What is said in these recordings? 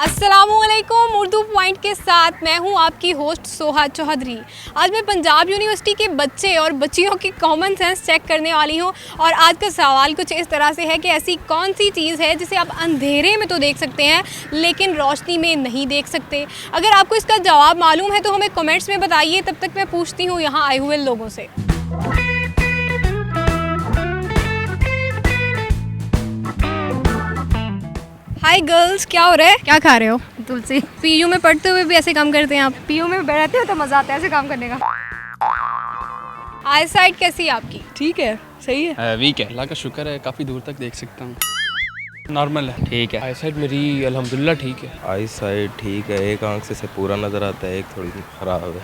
अस्सलामुअलैकुम। उर्दू पॉइंट के साथ मैं हूं आपकी होस्ट सोहा चौधरी। आज मैं पंजाब यूनिवर्सिटी के बच्चे और बच्चियों की कॉमन सेंस चेक करने वाली हूं और आज का सवाल कुछ इस तरह से है कि ऐसी कौन सी चीज़ है जिसे आप अंधेरे में तो देख सकते हैं लेकिन रोशनी में नहीं देख सकते। अगर आपको इसका जवाब मालूम है तो हमें कमेंट्स में बताइए। तब तक मैं पूछती हूँ यहाँ आए हुए लोगों से। हाय गर्ल्स, क्या हो रहा है? क्या खा रहे हो? तुलसी। पीयू में पढ़ते हुए भी ऐसे काम करते हैं आप? पीयू में बैठते हो तो मजा आता है ऐसे काम करने का। आई साइट कैसी है आपकी? ठीक है, सही है। वीक है, अल्लाह का शुक्र है, काफ़ी दूर तक देख सकता हूँ। नॉर्मल है, ठीक है। आई साइट मेरी अल्हम्दुलिल्लाह ठीक है। आई साइट ठीक है, एक आंख से पूरा नज़र आता है, एक थोड़ी ख़राब है।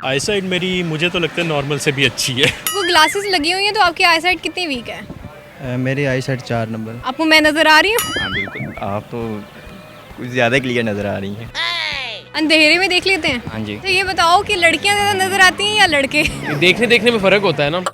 आई साइट मेरी मुझे तो लगता है नॉर्मल से भी अच्छी है। वो ग्लासेस लगी हुई हैं तो आपकी आई साइट कितनी वीक है? मेरी आई साइट 4 नंबर। आपको मैं नज़र आ रही हूँ? हाँ बिल्कुल, आप तो कुछ ज़्यादा क्लियर नज़र आ रही हैं। अंधेरे में देख लेते हैं? हाँ जी। तो ये बताओ कि लड़कियाँ ज़्यादा नज़र आती हैं या लड़के? देखने में फ़र्क होता है ना।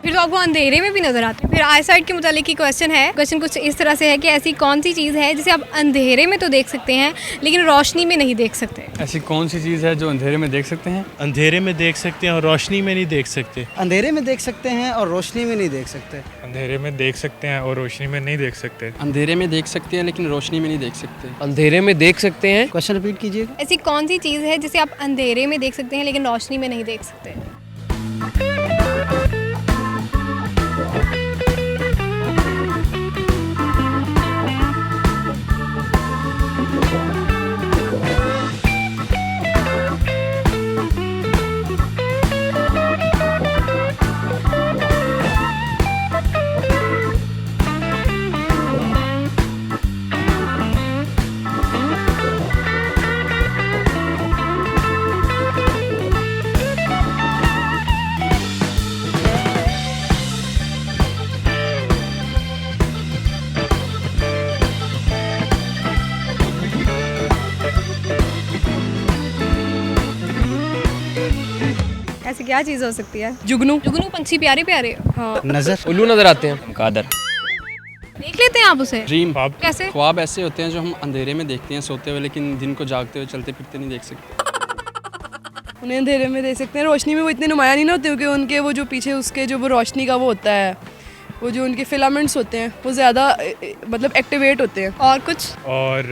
फिर तो आपको अंधेरे में भी नजर आते हैं। फिर आई साइट के मुतालिक की क्वेश्चन है। क्वेश्चन कुछ इस तरह से है कि ऐसी कौन सी चीज़ है जिसे आप अंधेरे में तो देख सकते हैं लेकिन रोशनी में नहीं देख सकते? ऐसी कौन सी चीज़ है जो अंधेरे में देख सकते हैं? अंधेरे में देख सकते हैं और रोशनी में नहीं देख सकते। अंधेरे में देख सकते हैं और रोशनी में नहीं देख सकते। अंधेरे में देख सकते हैं और रोशनी में नहीं देख सकते। अंधेरे में देख सकते हैं लेकिन रोशनी में नहीं देख सकते। अंधेरे में देख सकते हैं। क्वेश्चन रिपीट कीजिएगा। ऐसी कौन सी चीज़ है जिसे आप अंधेरे में देख सकते हैं लेकिन रोशनी में नहीं देख सकते? ऐसी क्या चीज़ हो सकती है? जुगनू। जुगनू पंछी प्यारे प्यारे। हाँ। नज़र। उल्लू नज़र आते हैं। कादर। देख लेते हैं आप उसे? ड्रीम। कैसे? ख्वाब ऐसे होते हैं जो हम अंधेरे में देखते हैं सोते हुए, लेकिन दिन को जागते हुए चलते फिरते नहीं देख सकते। उन्हें अंधेरे में देख सकते हैं, रोशनी में वो इतने नुमाया नहीं ना होते क्योंकि उनके वो जो पीछे उसके जो वो रोशनी का वो होता है, वो जो उनके फिलामेंट्स होते हैं वो ज़्यादा मतलब एक्टिवेट होते हैं। और कुछ? और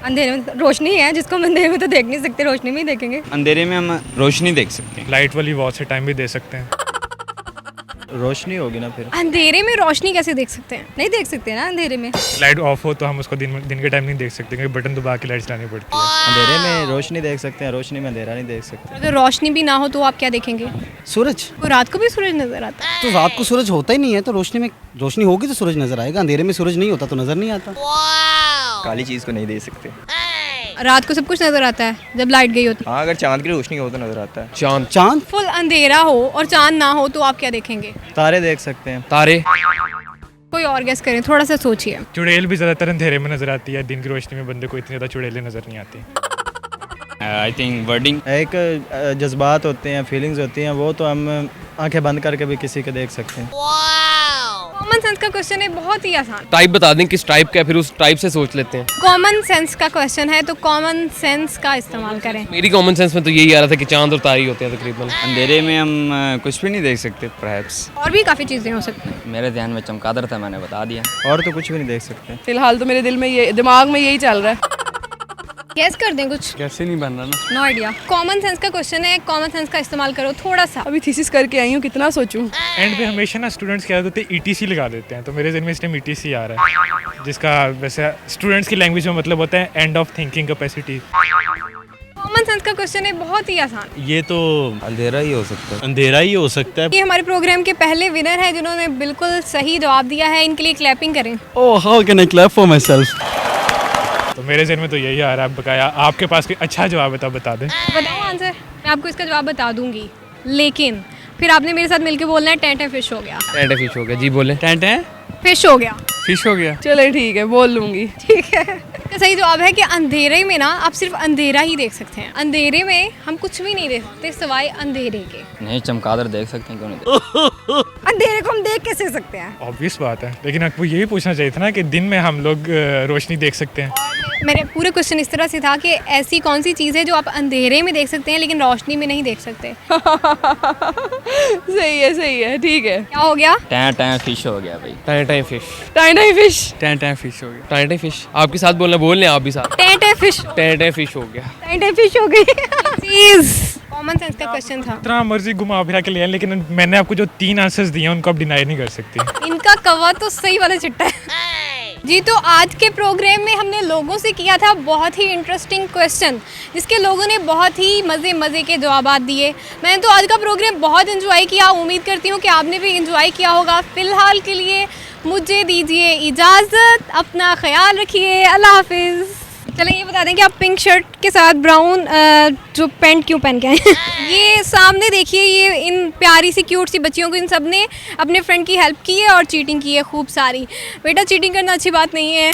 अंधेरे में रोशनी है जिसको हम अंधेरे में तो देख नहीं सकते, रोशनी में ही देखेंगे। अंधेरे में हम रोशनी देख सकते हैं। लाइट वाली वॉच से टाइम भी दे सकते हैं। रोशनी होगी ना फिर। अंधेरे में रोशनी कैसे देख सकते हैं? नहीं देख सकते ना अंधेरे में। लाइट ऑफ हो तो हम उसको दिन के टाइम नहीं देख सकते क्योंकि बटन दबा के लाइट चलानी पड़ती है। अंधेरे में रोशनी देख सकते हैं, रोशनी में अंधेरा नहीं देख सकते। अगर रोशनी भी ना हो तो आप क्या देखेंगे? सूरज। वो रात को भी सूरज नजर आता है। तो रात को सूरज होता ही नहीं है, तो रोशनी में रोशनी होगी तो सूरज नजर आएगा। अंधेरे में सूरज नहीं होता तो नजर नहीं आता। काली चीज़ को नहीं देख सकते। रात को सब कुछ नजर आता है जब लाइट गई होती है। हाँ, अगर चांद की रोशनी हो तो नज़र आता है। चांद। चांद। फुल अंधेरा हो और चांद ना हो तो आप क्या देखेंगे? तारे देख सकते हैं। तारे। कोई और गेस करें, थोड़ा सा सोचिए। चुड़ैल भी ज़्यादातर अंधेरे में नजर आती है, दिन की रोशनी में बंदे को इतनी ज़्यादा चुड़ैलें नजर नहीं आती। I think wording. एक जज्बात होते हैं, फीलिंग्स होती हैं, वो तो हम आंखें बंद करके भी किसी के देख सकते हैं। कॉमन सेंस का क्वेश्चन है, बहुत ही आसान। टाइप बता दें किस टाइप का, फिर उस टाइप से सोच लेते हैं। कॉमन सेंस का क्वेश्चन है तो कॉमन सेंस का इस्तेमाल करें। मेरी कॉमन सेंस में तो यही आ रहा था कि चांद और तारे ही होते हैं तकरीबन। अंधेरे में हम कुछ भी नहीं देख सकते परहैप्स। और भी काफ़ी चीज़ें हो सकती हैं। मेरे ध्यान में चमगादड़ था, मैंने बता दिया। और तो कुछ भी नहीं देख सकते। फिलहाल तो मेरे दिमाग में यही चल रहा है। गेस कर दें कुछ? कैसे नहीं बन रहा ना। No idea. कॉमन सेंस का क्वेश्चन है, कॉमन सेंस का इस्तेमाल करो थोड़ा सा। अभी थीसिस करके आई हूँ, कितना सोचूं। एंड पे हमेशा ना स्टूडेंट्स क्या होते हैं ETC लगा देते हैं, तो मेरे जहन में इस टाइम ETC आ रहा है जिसका वैसे स्टूडेंट्स की लैंग्वेज में मतलब होता है end of thinking capacity. Common sense का क्वेश्चन है, बहुत ही आसान। ये तो अंधेरा ही हो सकता है। अंधेरा ही हो सकता है। ये हमारे प्रोग्राम के पहले विनर है जिन्होंने बिल्कुल सही जवाब दिया है। इनके लिए क्लैपिंग करें। Oh, how can I clap for myself. तो मेरे जहन में तो यही आ रहा है। बकाया आपके पास कोई अच्छा जवाब है तो बता दें। बताओ आंसर। मैं आपको इसका जवाब बता दूंगी लेकिन फिर आपने मेरे साथ मिलके बोलना है टेंट है फिश हो गया। टेंट फिश हो गया जी, बोले। टेंट है, फिश हो गया। फिश हो गया। चले ठीक है, बोल लूँगी। ठीक है। तो सही जवाब है कि अंधेरे में ना आप सिर्फ अंधेरा ही देख सकते हैं। अंधेरे में हम कुछ भी नहीं देख सकते सिवाय अंधेरे के। नहीं, चमगादड़ देख सकते हैं, क्यों नहीं? अंधेरे को हम देख कैसे सकते हैं? ऑब्वियस बात है, लेकिन आपको यही पूछना चाहिए था ना कि दिन में हम लोग रोशनी देख सकते हैं। मेरे पूरे क्वेश्चन इस तरह से था कि ऐसी कौन सी चीज़ है जो आप अंधेरे में देख सकते हैं लेकिन रोशनी में नहीं देख सकते? सही है ठीक है। क्या हो गया? टाइम फिश हो गया भाई। Time time fish. Time fish. Time time fish हो गया। टाइम टाइम फिश आपके साथ बोल लें आप भी साथ। टेंटे फिश। टाइम टाइम फिश हो गया। टाइम फिश हो गई। चीज़ कॉमन सेंस का क्वेश्चन था। जितना मर्जी घुमा फिरा के लिया, लेकिन मैंने आपको जो 3 आंसर्स दिए हैं उनको आप डिनाई नहीं कर सकती। इनका कवा तो सही वाला चिट्टा है। जी, तो आज के प्रोग्राम में हमने लोगों से किया था बहुत ही इंटरेस्टिंग क्वेश्चन, जिसके लोगों ने बहुत ही मज़े के जवाब दिए। मैंने तो आज का प्रोग्राम बहुत इन्जॉय किया, उम्मीद करती हूँ कि आपने भी इन्जॉय किया होगा। फ़िलहाल के लिए मुझे दीजिए इजाज़त, अपना ख्याल रखिए, अल्लाह हाफिज़। चलें ये बता दें कि आप पिंक शर्ट के साथ ब्राउन जो पैंट क्यों पहन के आए हैं? ये सामने देखिए, ये इन प्यारी सी क्यूट सी बच्चियों को इन सब ने अपने फ्रेंड की हेल्प की है और चीटिंग की है खूब सारी। बेटा चीटिंग करना अच्छी बात नहीं है।